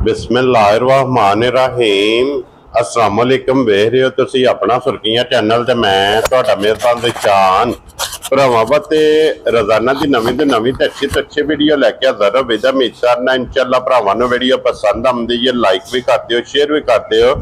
बिस्मिल्लाहिर्रहमानिर्रहीम अस्सलाम वालेकुम। वेख रहे हो तुसी अपना सुर्खियां चैनल ते मैं तुहाडा मेहरबान शान भरावां ते रोजाना की नवीं तो अच्छी वीडियो लैके हाज़र हो। विदा उम्मीद करना इंशाअल्लाह भरावां नूं वीडियो पसंद आउंदी है, लाइक भी करते हो, शेयर भी करते हो।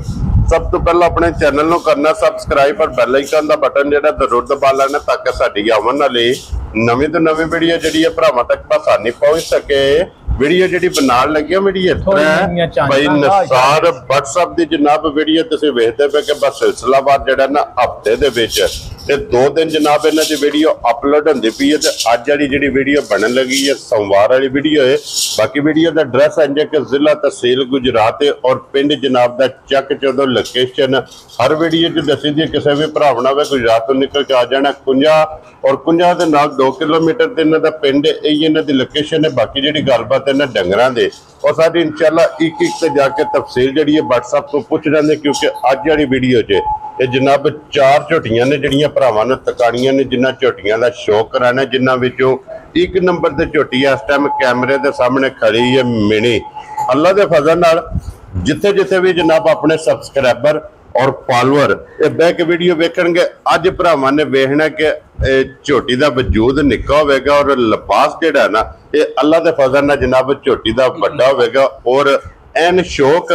सब तो पहले अपने चैनल नूं करना सबसक्राइब और बैल आइकन का बटन जिहड़ा जरूर दबा लेना ताकि साडी आउण वाली नवीं तो नवीं वीडियो जिहड़ी है भरावां तक आसानी पहुंच सके। वीडियो जी बनाने लगे मेरी भाई निसार WhatsApp की जनाब वीडियो तुसीं वेखदे पे कि बस सिलसिलावार जिहड़ा ना हफ्ते दे विच ते 2 दिन जनाब इन्हां दी वीडियो अपलोड होंदी पई है। ते अज वाली जिहड़ी वीडियो बनन लगी है सोमवार वाली वीडियो है। बाकी वीडियो का एड्रैस है कि जिला तहसील गुजरात और पिंड जनाब दा चक चौदो लोकेशन हर वीडियो च दसी दी। किसी भी भरावना वे गुजरात तो निकल के आ जाना कुंजा और कुंजा दे नाल 2 किलोमीटर ते इन्हां दा पिंड इन्हां दी लोकेशन है। बाकी जिहड़ी गलबात डंगरां दे और साडी इंशाअल्लाह एक ते जाके तफसील जिहड़ी है WhatsApp तो पूछ लेंगे क्योंकि अज वाली वीडियो च ये जनाब 4 झोटियां ने जिहड़ियां भरावां ने तकाणियां ने जिन्हां झोटियां दा शौक कराना जिन्हां विचों 1 नंबर ते झोटी इस टाइम कैमरे दे सामने खड़ी है मिनी। अल्लाह दे फजल नाल जिथे जिथे भी जनाब अपने सबसक्राइबर और फॉलोअर ये बह के वीडियो वेखणगे अज भरावां ने वेखना कि झोटी का वजूद निक्का होगा और लिबास जिहड़ा ना ये अल्लाह के फजल नाल जनाब झोटी का बड़ा होगा और एन शौक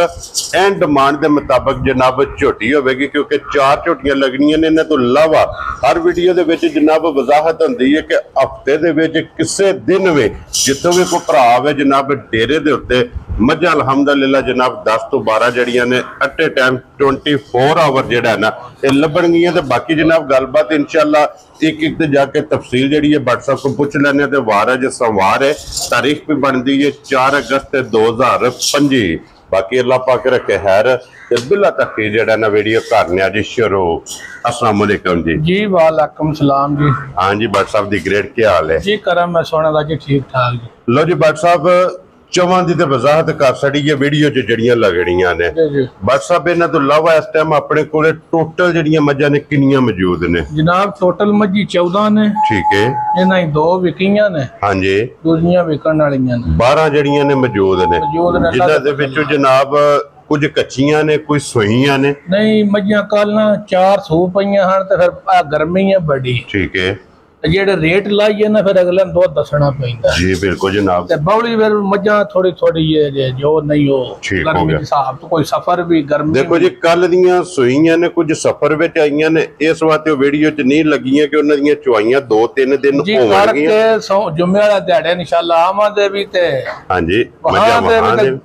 एन डिमांड के मुताबिक जनाब झोटी होगी क्योंकि 4 झोटियां लगनियां ने। इन्हां तों इलावा हर वीडियो दे विच जनाब वजाहत होंदी है कि हफ्ते दे विच किसी दिन भी जितों भी कोई भरा आवे जनाब डेरे दे उत्ते मझां अलहमदुलिल्लाह जनाब 10 तो 12 जड़ियां ने एट ए टाइम 24 आवर जिहड़ा ना ये लभणगियां। ते बाकी जनाब गलबात इंशाअल्लाह एक ते जाके तफसील जिहड़ी है WhatsApp को पूछ लैने। ते वार है जो सोमवार है, तारीख भी बनती है 4 अगस्त 2025। बाकी अल्लाह पाक रखे खैर ते बिला तक जिहड़ा ना वीडियो करने जी शुरू। अस्सलाम वालेकुम जी। वालेकुम सलाम जी। हाँ जी WhatsApp दी ग्रेड क्या हाल है जी? करम मैं सोना दा जी ठीक ठाक जी। लो जी WhatsApp चवां दी ते वजाहत कर छड़ी है वीडियो च जड़ियां लगड़ियां ने। WhatsApp इन्हां तो इलावा इस टाइम अपने कोले टोटल जड़ियां मज्जां ने किन्नियां मौजूद ने? जनाब टोटल मज्जी 14 ने। ठीक है। इन्हां ही 2 विकियां ने। हां जी। दूजियां विकण वालियां ने 12 जड़ियां ने मौजूद ने जिन्हां दे विचों जनाब कुछ कच्चियां ने कुछ सोईयां ने। नहीं मज्जां कल ना 4 सू पईयां हन ते फिर गर्मी है बड़ी। ठीक है। जेड़े रेट लाइए ना फिर अगले दो दसना पैंदा जी। बिल्कुल जनाब। ते बौली फिर मज्जां थोड़ी थोड़ी है जो नहीं हो गर्मी हिसाब तो कोई सफर भी गर्मी देखो जी कल दियां सोईयां ने कुछ सफर विच आईयां ने इस वास्ते वीडियो च नहीं लगियां कि उन्हां दियां चवाइयां 2-3 दिन होणगियां। जुम्मे वाला दिहाड़े इंशाअल्लाह आवांगे भी ते हां जी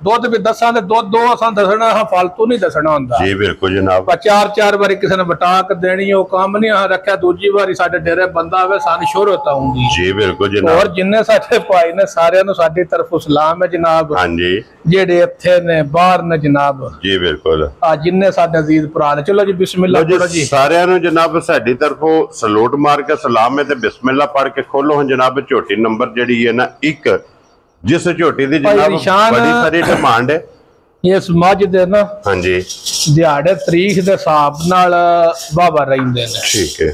दुध भी दसां ते दुध 2 असां दसना फालतू नहीं दसना हुंदा जी। बिल्कुल जनाब। 4-4 बारी किसी ने बटा के देनी ओ काम नहीं रखा। दूजी बारी साडे डेरे बंदा आवे शोहरत आऊंगी जी। बिल्कुल जनाब। और जिन्ने साडे भाई ने सारे नु साडी तरफों सलाम है जनाब। हां जी। जेडे इत्थे ने बाहर ने जनाब जी। बिल्कुल। आ जिन्ने साडे अजीज भरा ने चलो जी बिस्मिल्लाह करो जी। सारे नु जनाब साडी तरफों सलूट मार के सलाम है ते बिस्मिल्लाह पढ़ के खोलो जनाब झोटी नंबर जेडी है ना 1 जिस झोटी दी जनाब बड़ी सारी डिमांड है इस मझ दे ना। हां जी। दिहाड़े तारीख दे हिसाब नाल बाबा रहिंदे ने। ठीक है।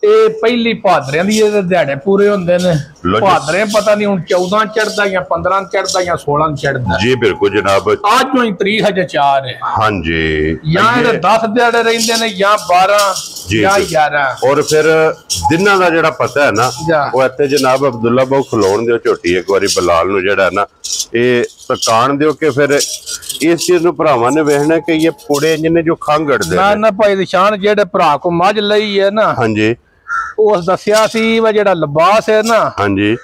पहली भादरे दिहाड़े पूरे होंगे ने। भादरे पता नहीं हुण 14 चढ़दा या 15 चढ़दा या 16 चढ़दा जी। बिल्कुल जनाब। आज जो तारीख है 4 है। हां जी। या 10 दिहाड़े रहिंदे ने या 12 या 11 और फिर दिनां दा जेड़ा पता है ना वो इत्थे जनाब अब्दुल्ला भाऊ खलोण दिओ झोटी एक बारी बलाल नु जेड़ा ना ये तकान दिओ कि फिर इस चीज नु भरावां ने वेखना कि ये पुड़े जिन्ने जो खांगड़दे ना ना भाई निशान जेड़े भरा को मझ लई है ना। हां जी। उस दसिया सी वा जेड़ा लिबास है ना। हां जी।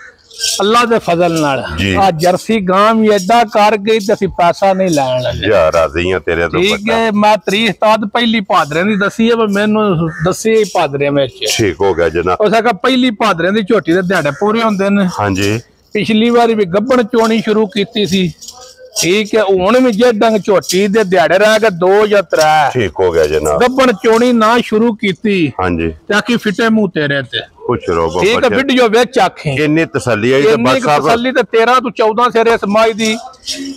अल्लाह दे फजल नाल आ जर्सी गां भी एडा कर गई ते असी पैसा नहीं लैण लगे यार राजी हां तेरे तो। ठीक है। मैं तारीख ताद पहली भादरे दी दसी है मैनू दसी भादरे विच। ठीक हो गया जनाब। उस का पहली भादरे दी झोटी दे दिहाड़े पूरे होंदे ने। हां जी। पिछली बारी भी गब्बण चोणी शुरू कीती सी। ठीक है। हुण भी जे डंग झोटी दे दिहाड़े रह गए 2 या 3। ठीक हो गया जनाब। गब्बण चोणी ना शुरू कीती। हां जी। ताकि फिटे मुंह तेरे ते खुश रहो बाबा। ठीक है वीडियो वेच आखे इन्नी तसल्ली आई ते बस साहब तसल्ली ते 13 तो 14 सिर इस माई दी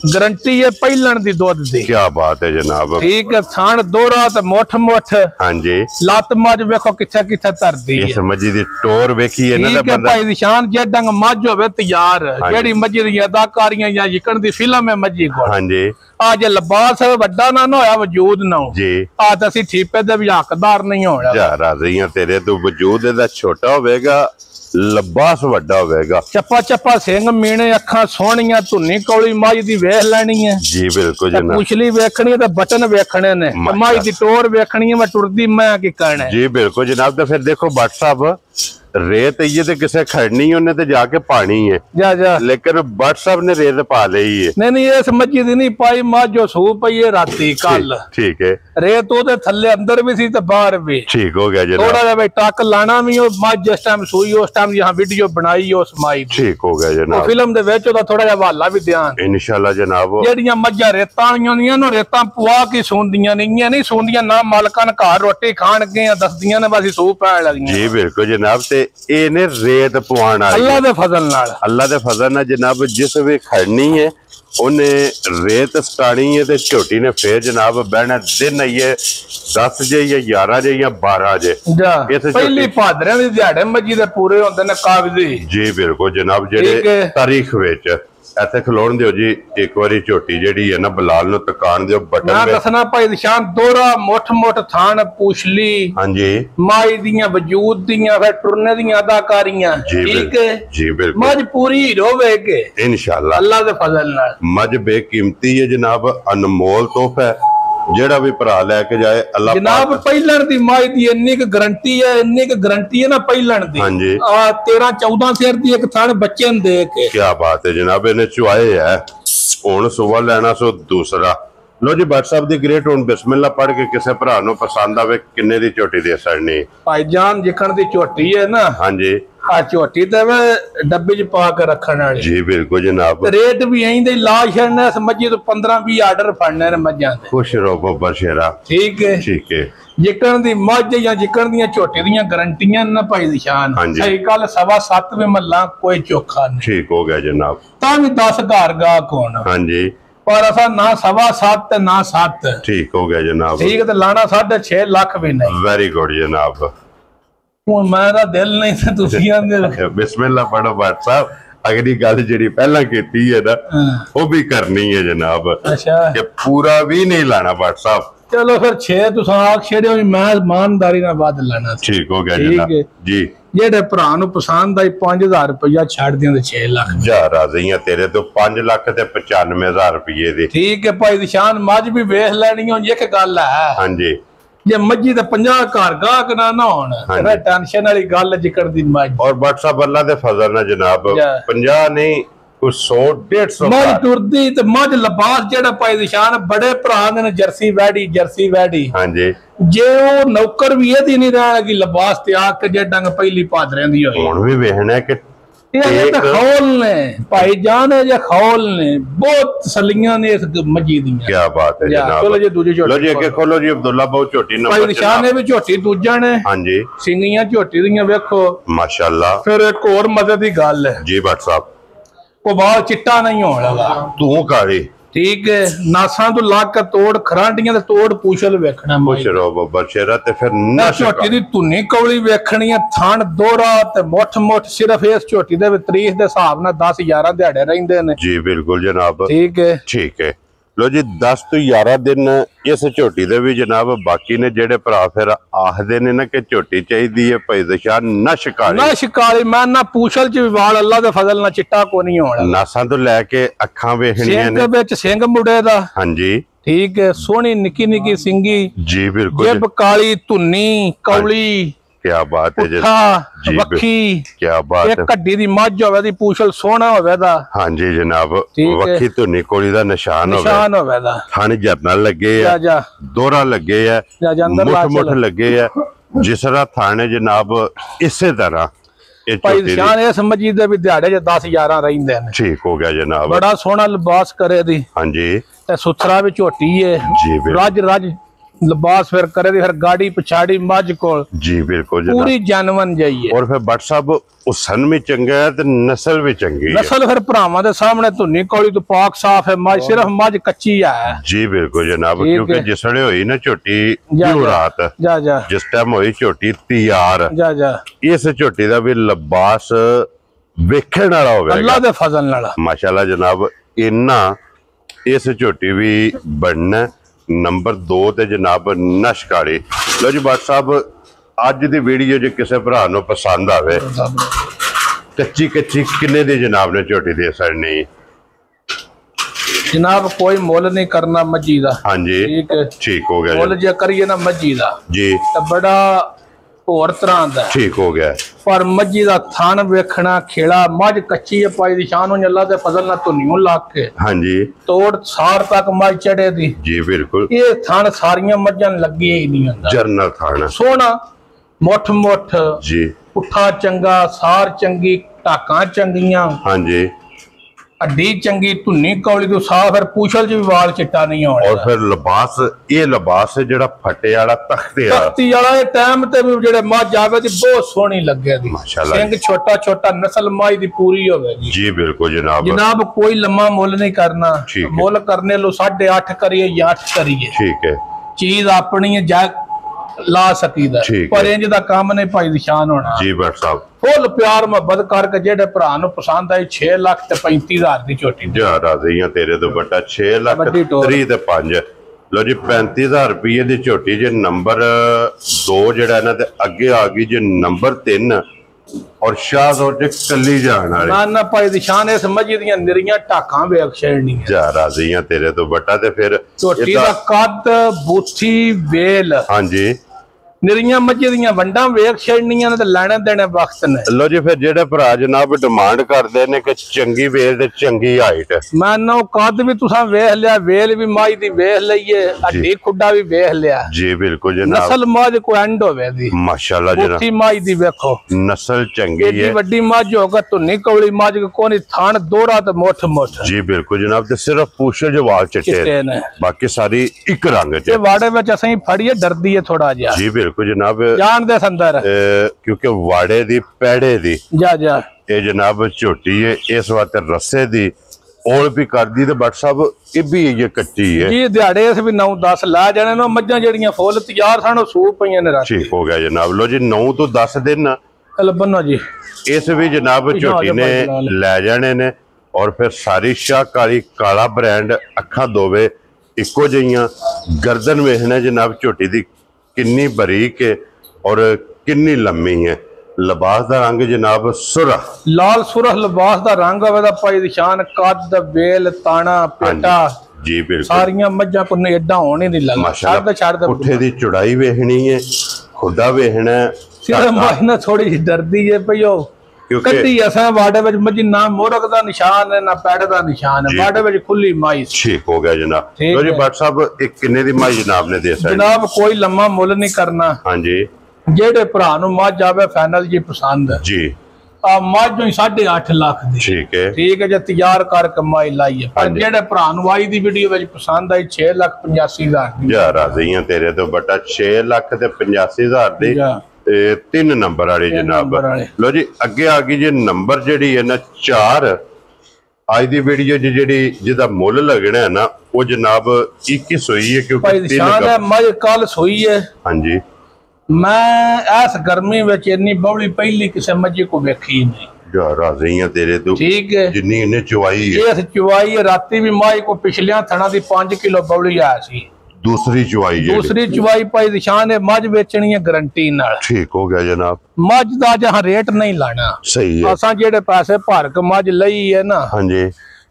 गारंटी है पहिलन दी दुध दी। क्या बात है जनाब। ठीक है थान दोरा ते मुठ मुठ। हां जी लत मज वेखो किथे किथे धरदी है। इस मजी दी टोर वेखी है ना बंदा भाई दी शान जे डंग मज होवे तैयार जेड़ी मजी दी अदाकारियां या जिकन दी फिल्म है मजी को। हां जी आज लिबास वड्डा ना होया वजूद ना जी आज असी ठीपे दे भी हकदार नहीं होना जा राज़ियां तेरे तो वजूद दा छोटा होवेगा लिबास वड्डा होवेगा। चप्पा चप्पा सिंग मीणे अखां सोहणियां धुनी कौली माई दी वेख लैनी है जी बिल्कुल जनाब। पुछली वेखनी है ते बटन वेखने ने माई दी टोर वेखनी है मैं टुरदी मैं की कहना है जी बिल्कुल जनाब। तो फिर देखो भट्ट साहब रेत ये तो किसे खड़नी है उन्हें तो जाके पानी है जा जा लेकिन भट्ट साहब ने रेत पा ली है। नहीं ये समझी दी नहीं पाई मां जो सू पई है राती कल ठीक है रेत ओदे थल्ले अंदर भी सी ते बाहर भी ठीक हो गया जनाब। थोड़ा जा भाई टक लाना भी ओ मां जिस टाइम सूई उस टाइम यहां वीडियो बनाई उस माई ठीक हो गया जनाब। फिल्म दे विच ओदा थोड़ा जा हवाला भी ध्यान इंशाल्लाह जनाब। जेड़ियां मज्जां रेतां आईयां होंदियां नो रेतां पुआ के सोंदियां नहीं सोंदियां ना मालकां घर रोटी खाण गए दसदियां ने बस सू पैण लगियां जी बिल्कुल जनाब। ते इहने रेत पवाना अल्लाह दे फजल नाल जनाब जिस भी खड़नी है उन्हें रेत सटानी है ते झोटी ने फिर जनाब बहना दिन आइए 10 जे या 11 जे या 12 जे पहली भादरे दी दिहाड़े मजी दे पूरे होंदे ने कागजी जी बिल्कुल जनाब। जेडे तारीख विच ऐसे खलोण दियो जी एक बारी झोटी जेडी है ना बलाल नु तकान दियो बटन मैं दसना भाई निशान दोरा मुठ मुठ थान पूछली हां जी माई दियां वजूद दियां फिर टुरने दियां अदाकारियां ठीक है जी बिल्कुल मज पूरी हीरो वेगे इंशाल्लाह अल्लाह दे फजल नाल। मज बेकीमती है जनाब अनमोल तोहफा जेड़ा भी भरा लेके जाए अल्लाह जनाब पहिलन दी माई दी इन्नी गारंटी है ना पहिलन दी। हां जी 13 14 सिर दी एक थान बच्चे ने दे के क्या बात है जनाब। इन्हें चुआए है हुन सुबह लेना सो दूसरा लो जी भट्ट साहब दी ग्रेट हुन बिस्मिल्लाह पढ़ के किसे भरा नु पसंद आवे किन्ने दी झोटी दे सड़नी भाईजान जिकन दी झोटी है ना। हां जी आ झोटी ते डब्बे च पा के रखण वाली जी बिल्कुल जनाब। रेट भी यहीं दे ला छड़ना समझी तो 15 20 आर्डर फड़ने ने मज्जां दे खुश रहो बब्बर शेरा ठीक है। जिकन दी मज या जिकन दियां झोटी दियां गारंटियां ना भाई दी शान सही कल 7:15 वे मल्ला कोई चोखा नहीं ठीक हो गया जनाब। ता भी 10 घर गाहक होना हां जी पर असा ना 7.25 ते ना 7 ठीक हो गया जनाब। ठीक है ते लाना 6.5 लाख भी नहीं वेरी गुड जनाब। हुन मेरा दिल नहीं ते तुसी आंदे बिस्मिल्लाह पढ़ो भट्ट साहब। अगली गल जेडी पहला कीती है ना वो भी करनी है जनाब। अच्छा कि पूरा भी नहीं लाना भट्ट साहब। चलो फिर 6 तुस आख छेड़ियो मैं ईमानदारी नाल वध लाना ठीक हो गया जनाब जी। जेडे भरा नु पसंद आई 5000 रुपया छड़ दियां ते 6 लाख जा राज़ियां तेरे तो 5 लाख ते 95,000 रुपये दी ठीक है भाई निशान मज भी वेख लेनी हो एक गल है हां जी जे मज्जी ते 50 घर गाहक ना होण ते टेंशन वाली गल जिकर दी मज और भट्ट साहब अल्लाह दे फजल ना जनाब 50 नहीं कुछ 100 150 मज टुरदी ते मज लिबास जेड़ा पाई निशान बड़े भरा ने जर्सी वैडी हां जी जे ओ नौकर भी एदी नहीं रह लगी लिबास ते आके जे डंग पहली पादरे दी होई हुन भी वेखना कि ये तो खौल ने भाईजान है जे खौल ने बहुत तसल्लियां ने इस मजी दी। क्या बात है जनाब। चलो जी दूजी झोटी लो जी के खोलो जी अब्दुल्ला बहुत झोटी नंबर भाई निशान ने भी झोटी दूजा ने हां जी सिंगियां झोटी दियां वेखो माशाल्लाह। फिर एक और मजे दी गल है जी भट्ट साहब वो बाल चिट्टा नहीं होने लगा तू काली ठीक है नासा तो लाग कर तोड़ खरांडियां ते तोड़ पूछल वेखना पूछ रो बब्बर शेरा ते फिर ना झोटी दी धुनी कौली वेखनी है थान दोरा ते मुठ सिर्फ इस झोटी दे तारीख दे हिसाब नाल 10 11 दिहाड़े रहिंदे ने जी बिल्कुल जनाब ठीक है लो जी 10 तो 11 दिन इस झोटी दे भी जनाब बाकी ने जेडे भरा फिर आखदे ने ना कि झोटी चाहिदी है भाई दशान ना शिकारी मैं ना पूछल च वाल अल्लाह दे फजल ना चिट्टा को नहीं होना नासां तो लेके अखां वेखणियां ने सिंग विच सिंग मुंडे दा हां जी ठीक है सोहनी निक्की निक्की सिंगी जी बिल्कुल जिब काली धुनी कौली क्या बात है जी वक्खी क्या बात है कड्डी दी मझ होवे दी पूछल सोहना होवे दा हां जी जनाब वक्खी धुनी कोली दा निशान होवे दा थाने जरनल लगे है दोहरा लगे है मुठ लगे है जिसरा थाने जनाब इसे तरह भाई निशान ये समझी दे भी दिहाड़े च 10 11 रहिंदे ने ठीक हो गया जनाब बड़ा सोहना लिबास करे दी हां जी ते सुथरा भी झोटी है जी रज लिबास फिर करे दी, फिर गाड़ी पिछाड़ी मज को जी बिल्कुल पूरी जानवन जाइए। और फिर बट साहब उसन भी चंगा है, नस्ल भी चंगी है। नस्ल फिर भरावां दे सामने धुनी कौली तो पाक साफ है, मज सिर्फ मज कच्ची है। जी बिल्कुल जनाब, क्योंकि जिसले हुई ना झोटी रात जिस टाइम हुई झोटी तैयार, इस झोटी का भी लिबास वेखण वाला होगा अल्लाह दे फजल नाल माशाल्लाह जनाब। इन्ना इस झोटी भी बनना। नंबर 2 ते जनाब नशकारी। लो जी बट साहब अज दी वीडियो जो किसी भरा नूं पसंद आवे, कच्ची कच्ची किन्ने दी जनाब ने झोटी दे सकनी? जनाब कोई मुल नहीं करना मज्जी दा। हाँ जी ठीक हो गया। मुल जे करिए ना मज्जी दा जी तो बड़ा होर तरह दा ठीक हो गया, पर मज्जी दा थान वेखना खेड़ा, मझ कच्ची है पाई दी शान अल्लाह दे फजल ना धुनियों लाग के हाँ जी तोड़ सार तक मझ चढ़े दी। जी बिल्कुल ये थान सारियां मज्जां लगी ही नहीं हुंदा। जरनल थान सोना मुठ मुठ जी, पुठा चंगा, सार चंगी, टाकां चंगियां, हाँ जी हड्डी चंगी, धुनी कौली तो साफ, फिर पूछल च भी वाल चिट्टा नहीं होना। और फिर लिबास ये लिबास है जेड़ा फटे वाला तख्ते वाला टाइम ते भी जेड़े मझ आवे दी बहुत सोहनी लगे दी। माशाल्लाह सिंग छोटा छोटा नस्ल मझ दी पूरी होवेगी। जी बिल्कुल जनाब। जनाब कोई लम्मा मुल नहीं करना, मुल करने लो 8.5 करिए या 8 करिए, ठीक है चीज अपनी है जा ला सकीदा, पर इंज दा काम नहीं भाई निशान होना। जी बट साहब फुल प्यार मोहब्बत करके जेड़े भरा नूं पसंद आई 6 लाख ते 35,000 दी झोटी जा राजी हां तेरे तो बटा 6 लाख 3 ते 5। लो जी 35,000 रुपये दी झोटी जे नंबर 2 जेड़ा ना ते अगे आ गई जे नंबर 3 और शाहजोर जे कली जान वाली ना ना भाई निशान इस मजी दियां निरियां टाकां वेख छेड़नी जा राजी हां तेरे तो बटा ते फिर झोटी दा कद बूथी वेल हां जी निरियां मज्जी दियां वंडां वेख छेड़नियां ने ते लेने देने वक्त ने। लो जी फिर जेड़े भरा जनाब डिमांड करदे ने कि चंगी वेल ते चंगी हाइट, मैं ना कद भी तुसां वेख लिया, वेल भी माई दी वेख लईए, हड्डी खुड्डा भी वेख लिया। जी बिल्कुल जनाब। नस्ल माज को एंड होवे दी माशाल्लाह जनाब, बूथी माई दी वेखो नस्ल चंगी है, एडी वड्डी माज होगा धुनी कौली माज को कोनी थान दोरा ते मोठ मोठ। जी बिल्कुल जनाब, ते सिर्फ पूछल जो वाल चिट्टे ने, बाकी सारी एक रंग च। वाड़े विच असीं फड़िए डरदी है थोड़ा जिहा। जी बिल्कुल जनाब जान दे संदर क्योंकि वाड़े दी पैड़े दी जा ये जनाब झोटी है इस वास्ते रस्से दी ओल भी कर दी। बट साहब ये भी ये कच्ची है जी, दिहाड़े इस भी 9-10 ला जाने ना मज्जां जेड़ियां फुल तैयार सन सू पईयां ने रात। ठीक हो गया जनाब। लो जी 9 तो 10 दिन बनो जी इस भी जनाब झोटी ने लै जाने ने। और फिर सारी शाहकारी काला ब्रांड, अखा दोवे इको जिहियां, गर्दन वेखना जनाब झोटी दी किन्नी बरीक है और किन्नी लम्मी है। लिबास दा रंग जनाब सुरह लाल सुरह लिबास दा रंग होवे दा भाई निशान, कद वेल ताना पेटा जी बिल्कुल सारियां मज्जां को एडा होने नहीं लगा। माशाल्लाह छड़ दे पुठे दी चौड़ाई वेखनी है, खुदा वेखना सिर्फ मायना थोड़ी सी डरदी है भईओ कड्डी असां वाड़े विच मजी ना मोरक दा निशान है ना पैड़ दा निशान है, वाड़े विच खुली माई। ठीक हो गया जनाब। लो जी बट साहब एक किन्ने दी माई जनाब ने दे सकदी? जनाब कोई लम्मा मुल नहीं करना। हां जी जेड़े भरा नूं मज आवे फाइनल जी पसंद जी मज 8.5 लाख दी। ठीक है जे तैयार कर कमाई लाइए, पर जेड़े भरा नूं आई दी वीडियो विच पसंद आई 6,85,000 दी जा राजी हां तेरे तो बटा 6,85,000 दी 3 नंबर वाली जनाब। लो जी अगे आ गई जी नंबर जेडी है ना 4 आज दी वीडियो जी जिदा मुल लगना है ना वो जनाब 21 हुई है क्योंकि मज कल सोई है। हाँ जी मैं इस गर्मी विच इन्नी बौली पहली किसी मजी को वेखी नहीं जा राजी हां तेरे तो। ठीक है जिन्नी इन्हें चुवाई है इस चुवाई है राती भी माई को पिछलियां थणा दी 5 किलो बौली आ सी। दूसरी चुवाई पाई निशान है मज बेचनी है गारंटी नाल। ठीक हो गया जनाब। मज दा जहां रेट नहीं लाना सही है, असां जेड़े पैसे भर के मज लई है ना हां जी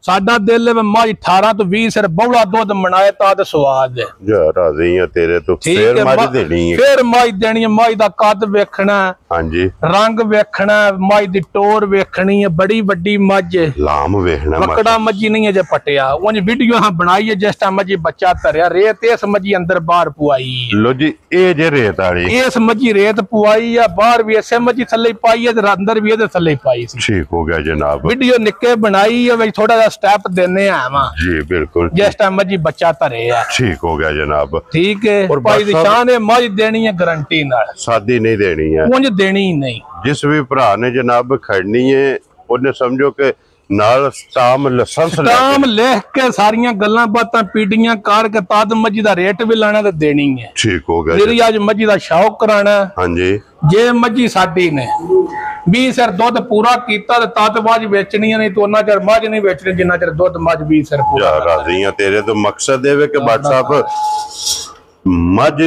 साडा दिल है मज 18 तो 20 सिर बौला दुध मनाए ता ते स्वाद है जा राजी है तेरे तो। फिर मज देनी है, फिर मज देनी है, मज दा कद वेखना हां जी, रंग वेखना, मज दी टोर वेखनी है, बड़ी बड़ी मज लाम वेखना, मकड़ा मजी नहीं है जे पटिया उन वीडियो हां बनाई है जिस टाइम मजी बच्चा तरया रेत इस मजी अंदर बाहर पुआई। लो जी ए जे रेत वाली इस मजी रेत पुआई है, बाहर भी ऐसे मजी थल्ले पाई है ते अंदर भी इहदे थल्ले पाई सी। ठीक हो गया जनाब। वीडियो निक्के बनाई है थोड़ा स्टेप देने आया वा जी बिल्कुल जिस टाइम मजी बच्चा धरे है। ठीक हो गया जनाब। ठीक है और भाई निशान है मज देनी है गारंटी नाल, सादी नहीं देनी है, मुझे देनी ही नहीं। जिस भी भरा ने जनाब खड़नी है उन्हें समझो कि नाल स्टाम लिख के सारियां गल्लां बातां पीटियां कर के ताद मजी दा रेट भी लाना ते देनी है। ठीक हो गया मेरी आज मजी दा शौक कराना। हां जी जे मजी साडी ने 20 सिर दुध पूरा कीता ते तद मज बेचनी नहीं तो उन्ना चर मज नहीं बेचनी जिन्ना चर दुध मज 20 सिर पूरा। राजी हां तेरे तो मकसद है कि बात साहब मज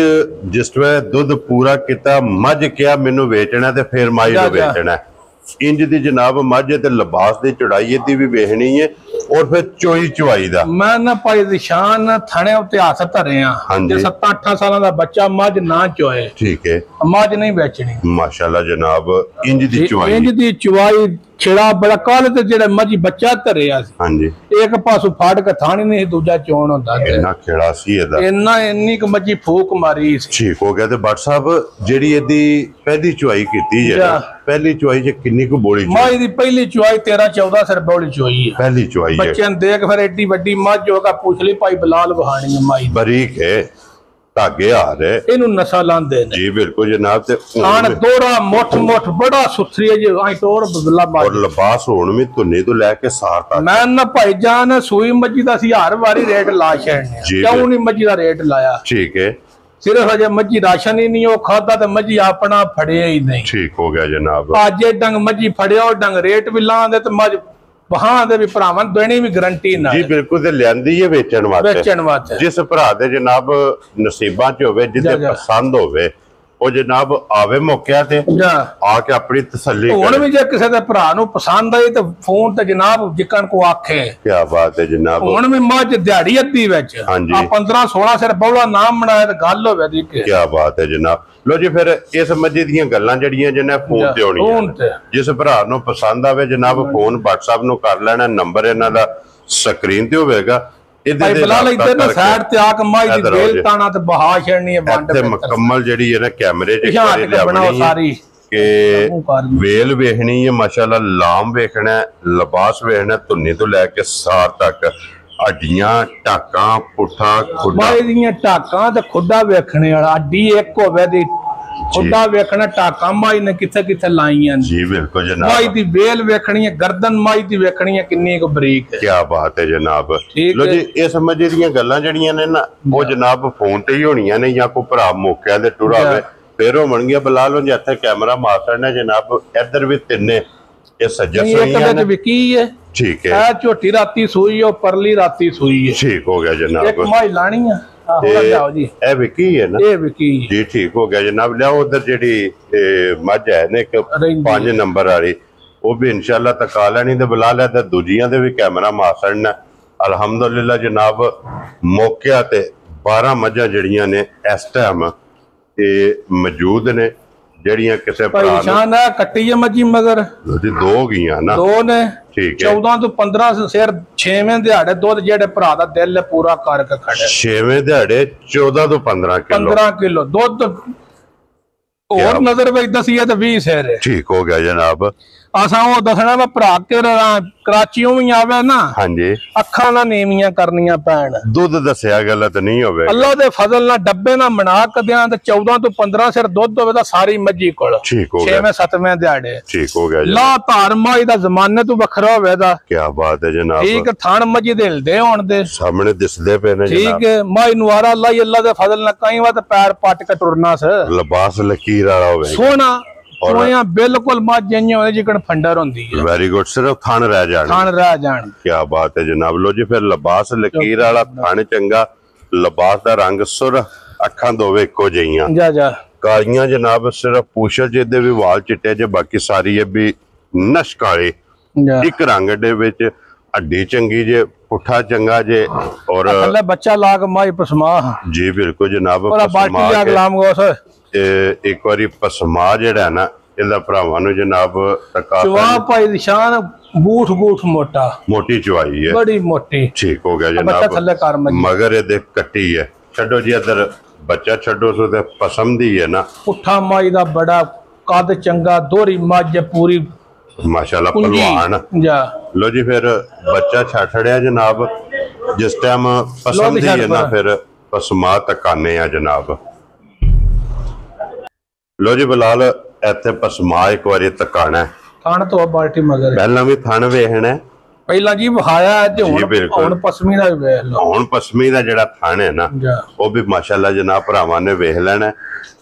जिस वे दुध पूरा किता मज क्या मेनू बेचना ते फिर माई नु बेचना इंज दी जनाब मझ ते लिबास दी चढ़ाई दी भी वेखनी है और फिर चोई चवाई दा मैं ना भाई निशान थाने उत्ते हथ धरे हां जे 7-8 सालां दा बच्चा मझ ना चोए ठीक है मझ नहीं बेचनी माशाल्लाह जनाब इंज दी चवाई छिड़ा बड़ा काल ते जेड़ा मजी बच्चा धरिया सी हां जी एक पासों फाड़ के थानी नहीं दूजा चोण हुंदा इन्ना खेड़ा सी एदा इन्नी क मजी फूक मारी सी। ठीक हो गया ते बट साहब जेड़ी एदी पहली चवाई कीती है पहली चवाई च किन्नी को बोली माई दी पहली चवाई 13-14 सिर बोली चवाई है पहली चवाई बच्चन देख फिर एडी बड़ी मझ होगा पूछ ली भाई बिलाल बहानी है माई बरीक है धागे आ रहे इनु नशा लांदे ने जी बिल्कुल जनाब ते खान दोरा मोठ बड़ा सुथरी है जी आई तोर बदला और लिबास होण में धुन्नी तो लेके सार तक मैं ना भाई जान सुई मजी दा सी हर वारी रेट ला छड़ने क्यों नहीं मजी दा रेट लाया ठीक है सिर्फ अजे मजी राशन ही नहीं हो खाता ते मजी अपना फड़िया ही नहीं। ठीक हो गया जनाब आज डंग मजी फड़िया और डंग रेट भी लांदे ते मज वहां दे भी भरावन देनी भी गारंटी ना जी बिल्कुल ते लियांदी है बेचण वास्ते जिस भरा दे जनाब नसीबां च होवे जिते पसंद होवे ओ जनाब आवे मौके ते आके अपनी तसल्ली करे हुण भी जे किसे दे भरा नु पसंद आई ते फोन ते जनाब जिकन को आखे क्या बात है जनाब हुण भी मज दिहाड़ी अद्धी विच आ 15-16 सिर बौला नाम बनाया ते गल होवे दी क्या बात है जनाब। लो जी फिर इस मजे दियां गल्लां जड़ियां जिन्हें फोन ते होणियां जिस भरा नु पसंद आवे जनाब फोन WhatsApp नु कर लेना नंबर इन्हां दा स्क्रीन ते होवेगा भाई बिलाल इधर ना साइड ते आके माई दी बेल ताना ते बहा छड़नी है बंद ते मुकम्मल जेडी है ना कैमरे च बनाओ सारी के वेल वेखनी है माशाल्लाह लाम वेखना लिबास वेखना धुन्नी तो लेके सार तक हड्डियां टाकां पुठा खुड्डा माई दियां टाकां ते खुड्डा वेखने वाला हड्डी एक होवे दी खुड्डा वेखना टाका माई ने किथे किथे लाईयां जी बिल्कुल जनाब माई दी बेल वेखनी है गर्दन माई दी वेखनी है किन्नी को बरीक है क्या बात है जनाब। लो जी इस मजे दियां गल्लां जड़ियां ने ना वो जनाब फोन ते ही होणियां ने या कोई भरा मौके ते टुरा होवे फिर होणगियां बिलाल हुण जिथे कैमरा मार छड़ना जनाब इधर भी तिन्ने ये सज्जा सुईयां ने विकी है ठीक है आ झोटी राती सुई और परली राती सुई है ठीक हो गया जनाब एक माई लानी है ए विकी है ना ए विकी जी ठीक हो गया जनाब लियाओ उधर जेडी मझ है ना एक 5 नंबर वाली वो भी इंशाल्लाह तका लैनी ते बुला लै ते दूजियां दे भी कैमरा मार छड़ना अल्हम्दुलिल्लाह जनाब मौके ते 12 मझां जड़ियां ने इस टाइम मौजूद ने जड़ियां किसे परेशान है कट्टी है मजी मगर दो गईयां ना दो ने ठीक है 14 तो 15 सिर 6वें दिहाड़े दुध जेड़े भरा दा दिल पूरा करके खड़े 6वें दिहाड़े 14 तो 15 किलो दुध और नजर पे दसिए तो 20 सिर ठीक हो गया जनाब असा वो दसना मैं भरा के कराचियों भी आवे ना हां जी अखां ना नीवियां करनियां पैण दुध दसिया गलत नहीं होवे अल्लाह दे फजल ना डब्बे ना बना के दियां ते 14 तो 15 सिर दुध होवे दा सारी मज्जी कोल ठीक हो गया 6वें 7वें दिहाड़े ठीक हो गया ला धार माई दा जमाने तो वखरा होवे दा क्या बात है जनाब ठीक थान मज्जी दे हिलदे होण दे सामने दिसदे पे ने जनाब ठीक है माई नुआरा अल्लाह दे फजल ना कई बार पैर पट के टुरना से लिबास लकीर वाला होवे सोना और बिल्कुल जिकन फंडर होंदी है वेरी गुड सिर्फ थान रह जान क्या बात है जनाब। लो जी फिर लिबास लकीर वाला थान चंगा लिबास दा रंग सुर अखां दोवे इको जिहियां जा जा कालियां जनाब सिर्फ पूछल जिदे भी वाल चिट्टे जे बाकी सारी ये भी नश काले एक रंग दे विच हड्डी चंगी जे पुठा चंगा जे और बच्चा लाग माई पसमा जी बिल्कुल जनाब एक बारी पसमा जेड़ा ना इहदा भरावां नूं जनाब तका चवा भाई निशान बूठ मोटा मोटी चवाई है बड़ी मोटी ठीक हो गया जनाब मगर ये देख कट्टी है छड्डो जी इधर बच्चा छड्डो सो ते पसंद ही है ना पुठा माई दा बड़ा कद चंगा दोहरी मज पूरी माशाल्लाह पहलवान लो जी। फिर बच्चा छड़िया जनाब, जिस टाइम पसंद ही है ना फिर पसमा तकाने आ जनाब। लो जी बिलाल इत्थे पसमा एक बारी तकाना है। थान तो बाल्टी मगर पहला भी थान वेखना है, पहला जी वहाया ते हुन पसमी दा वेख लो। हुन पसमी दा जेड़ा थान है ना वो भी माशाल्लाह जनाब भरावां ने वेख लेना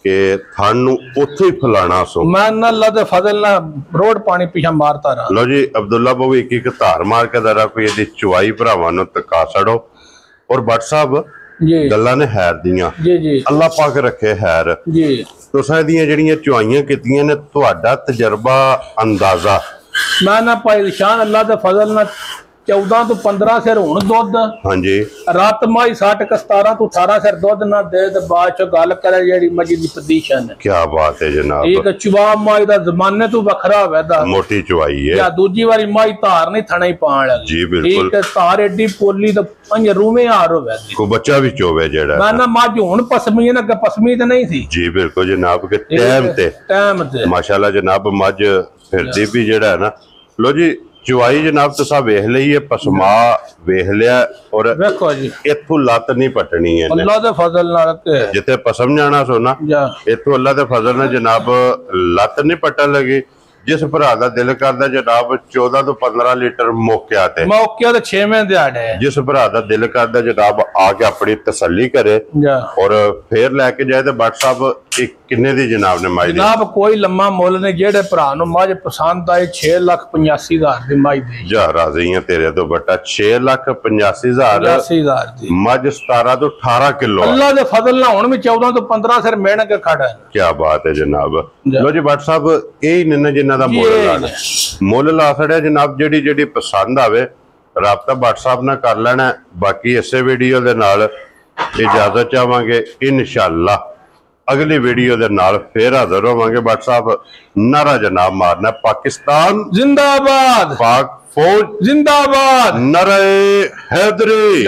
कि थान नू उत्थे ही फलाना सो। मैं ना अल्लाह दे फजल ना रोड पानी पीछा मारता रहा। लो जी अब्दुल्ला बाबू एक धार मार के दरा कोई इहदी चुवाई भरावां नू तका छड़ो। और बट साहब गल्लां ने हैर दियां जी जी अल्लाह पाक रखे हैर जी। तुसां इहदियां जेहड़ियां चुवाइयां कीतियां ने तुहाडा तजर्बा अंदाजा। मैं ना भाई शान अल्लाह दे फजल ना 14 तो 15 सिर हुण दुध। हाँ जी रात माई 60 का 17 तो 18 सिर दुध ना दे ते बाद च गल करे जेड़ी मजी दी पोजीशन है। क्या बात है जनाब। एक चुवा माई दा जमाने तो वखरा होवेदा, मोटी चुवाई है या दूजी वारी माई धार नहीं थणे पाण लगी। जी बिल्कुल। एक धार एडी पोली ते पंज रूमे हार होवेदी, को बच्चा भी चोवे जेड़ा मैं ना मज हुण पसमी ना के पसमी ते नहीं थी। जी बिल्कुल जनाब के टाइम ते माशाल्लाह जनाब मज फिरदी भी जेड़ा है ना। लो जी चुवाई जनाब तुसा वेख लई है, पसमा वेख लिया और देखो जी इत्थों लत नहीं पटनी है अल्लाह दे फजल नाल ते जिथे पसम जाना सो ना इत्थों अल्लाह दे फजल नाल जनाब लत नहीं पटन लगी। जिस भरा दा दिल करदा जनाब 14 तो 15 लीटर मौके ते 6वें दिहाड़े, जिस भरा दा दिल करदा जनाब आके अपनी तसल्ली करे और फिर लेके जाए। तो बट साहब किन्ने दी जनाब ने माई जनाब कोई लम्मा मुल ने जेड़े भरा नु मज पसंद आए 6,85,000 दी माई दे। जा राजी है तेरे तो बटा 6,85,000 दी मज 17 तो 18 किलो। अल्लाह दे फजल ना हुण भी 14 तो 15 सिर मेहनत के खड़ा है। क्या बात है जनाब। लो जी बट साहब यही निन्ना जिन्ना दा मुल ला छड़िया जनाब। जेड़ी जेड़ी पसंद आवे राबता व्हाट्सएप ना कर लेना। बाकी इसे वीडियो दे नाल इजाजत चाहांगे, इंशाअल्लाह अगली वीडियो दे नाल फिर हाजिर होवांगे। व्हाट्सएप नारा जनाब मारना पाकिस्तान जिंदाबाद, पाक फौज जिंदाबाद, नारे हैदरी।